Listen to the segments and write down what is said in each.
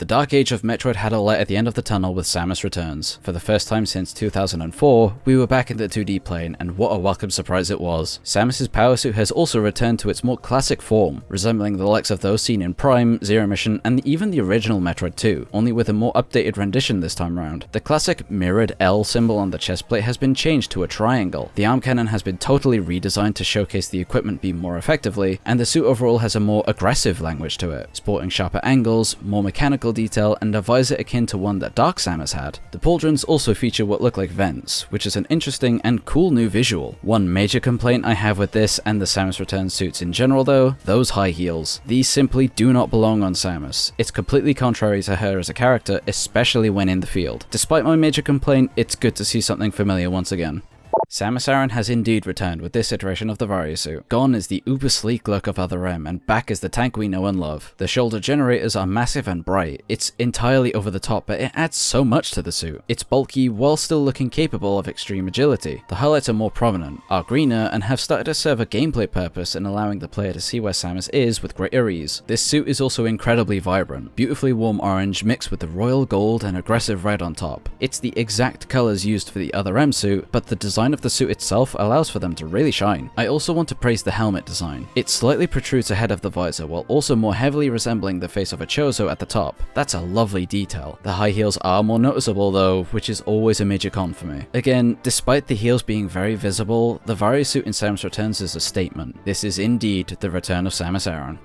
The dark age of Metroid had a light at the end of the tunnel with Samus Returns. For the first time since 2004, we were back in the 2D plane, and what a welcome surprise it was. Samus's power suit has also returned to its more classic form, resembling the likes of those seen in Prime, Zero Mission, and even the original Metroid 2, only with a more updated rendition this time round. The classic mirrored L symbol on the chest plate has been changed to a triangle. The arm cannon has been totally redesigned to showcase the equipment beam more effectively, and the suit overall has a more aggressive language to it, sporting sharper angles, more mechanical detail, and a visor akin to one that Dark Samus had. The pauldrons also feature what look like vents, which is an interesting and cool new visual. One major complaint I have with this and the Samus Returns suits in general though, those high heels. These simply do not belong on Samus. It's completely contrary to her as a character, especially when in the field. Despite my major complaint, it's good to see something familiar once again. Samus Aran has indeed returned with this iteration of the Varia Suit. Gone is the uber sleek look of Other M, and back is the tank we know and love. The shoulder generators are massive and bright. It's entirely over the top, but it adds so much to the suit. It's bulky while still looking capable of extreme agility. The highlights are more prominent, are greener, and have started to serve a gameplay purpose in allowing the player to see where Samus is with greater ease. This suit is also incredibly vibrant, beautifully warm orange mixed with the royal gold and aggressive red on top. It's the exact colors used for the Other M suit, but the design of the suit itself allows for them to really shine. I also want to praise the helmet design. It slightly protrudes ahead of the visor while also more heavily resembling the face of a Chozo at the top. That's a lovely detail. The high heels are more noticeable though, which is always a major con for me. Again, despite the heels being very visible, the Varia Suit in Samus Returns is a statement. This is indeed the return of Samus Aran.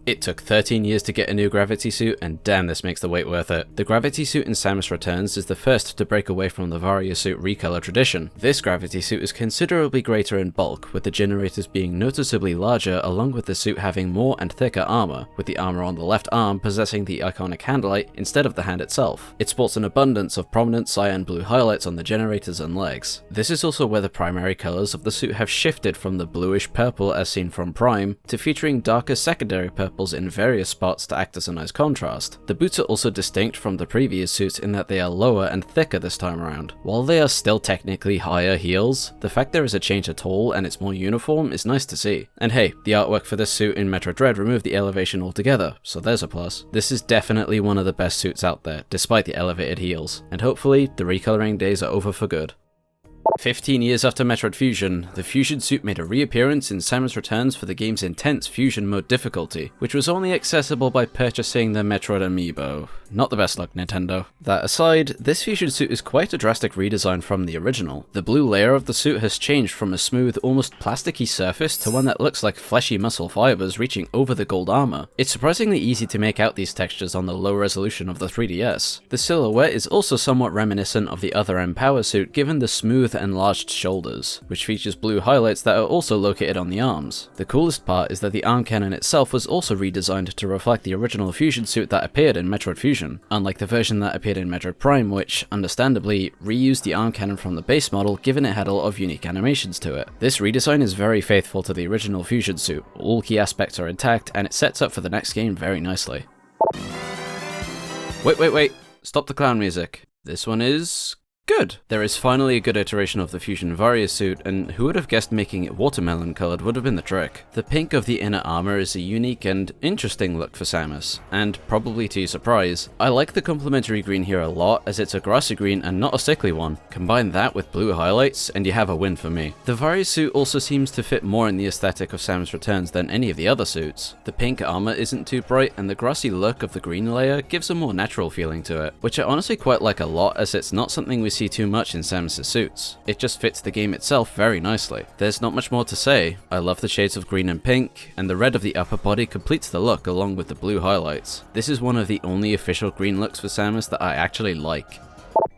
It took 13 years to get a new Gravity Suit, and damn this makes the wait worth it. The Gravity Suit in Samus Returns is the first to break away from the Varia Suit recolor tradition. This Gravity Suit is considerably greater in bulk, with the generators being noticeably larger along with the suit having more and thicker armor, with the armor on the left arm possessing the iconic handlight instead of the hand itself. It sports an abundance of prominent cyan blue highlights on the generators and legs. This is also where the primary colors of the suit have shifted from the bluish purple as seen from Prime, to featuring darker secondary purples in various spots to act as a nice contrast. The boots are also distinct from the previous suits in that they are lower and thicker this time around. While they are still technically higher heels, the fact there is a change at all and it's more uniform is nice to see. And hey, the artwork for this suit in Metroid Dread removed the elevation altogether, so there's a plus. This is definitely one of the best suits out there, despite the elevated heels, and hopefully the recoloring days are over for good. 15 years after Metroid Fusion, the Fusion suit made a reappearance in Samus Returns for the game's intense Fusion mode difficulty, which was only accessible by purchasing the Metroid amiibo. Not the best luck, Nintendo. That aside, this Fusion suit is quite a drastic redesign from the original. The blue layer of the suit has changed from a smooth, almost plasticky surface to one that looks like fleshy muscle fibers reaching over the gold armor. It's surprisingly easy to make out these textures on the low resolution of the 3DS. The silhouette is also somewhat reminiscent of the Other M Power Suit given the smooth enlarged shoulders, which features blue highlights that are also located on the arms. The coolest part is that the arm cannon itself was also redesigned to reflect the original Fusion suit that appeared in Metroid Fusion, unlike the version that appeared in Metroid Prime, which, understandably, reused the arm cannon from the base model given it had a lot of unique animations to it. This redesign is very faithful to the original Fusion suit, all key aspects are intact, and it sets up for the next game very nicely. Wait, stop the clown music. This one is good. There is finally a good iteration of the Fusion Varia Suit, and who would have guessed making it watermelon colored would have been the trick. The pink of the inner armor is a unique and interesting look for Samus, and probably to your surprise, I like the complementary green here a lot as it's a grassy green and not a sickly one. Combine that with blue highlights and you have a win for me. The Varia Suit also seems to fit more in the aesthetic of Samus Returns than any of the other suits. The pink armor isn't too bright and the grassy look of the green layer gives a more natural feeling to it, which I honestly quite like a lot as it's not something we see too much in Samus' suits. It just fits the game itself very nicely. There's not much more to say. I love the shades of green and pink, and the red of the upper body completes the look along with the blue highlights. This is one of the only official green looks for Samus that I actually like.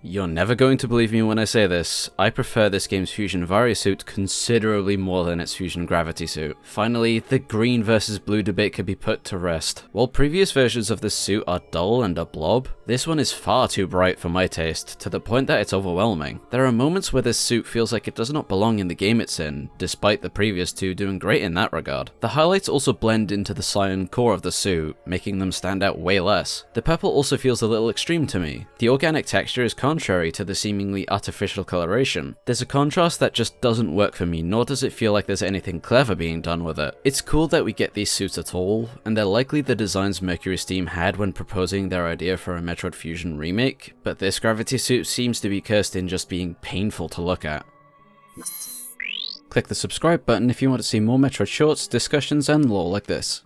You're never going to believe me when I say this, I prefer this game's Fusion Varia Suit considerably more than its Fusion Gravity Suit. Finally, the green versus blue debate could be put to rest. While previous versions of this suit are dull and a blob, this one is far too bright for my taste, to the point that it's overwhelming. There are moments where this suit feels like it does not belong in the game it's in, despite the previous two doing great in that regard. The highlights also blend into the cyan core of the suit, making them stand out way less. The purple also feels a little extreme to me. The organic texture is contrary to the seemingly artificial coloration. There's a contrast that just doesn't work for me, nor does it feel like there's anything clever being done with it. It's cool that we get these suits at all, and they're likely the designs Mercury's team had when proposing their idea for a Metroid Fusion remake, but this Gravity suit seems to be cursed in just being painful to look at. Click the subscribe button if you want to see more Metroid shorts, discussions, and lore like this.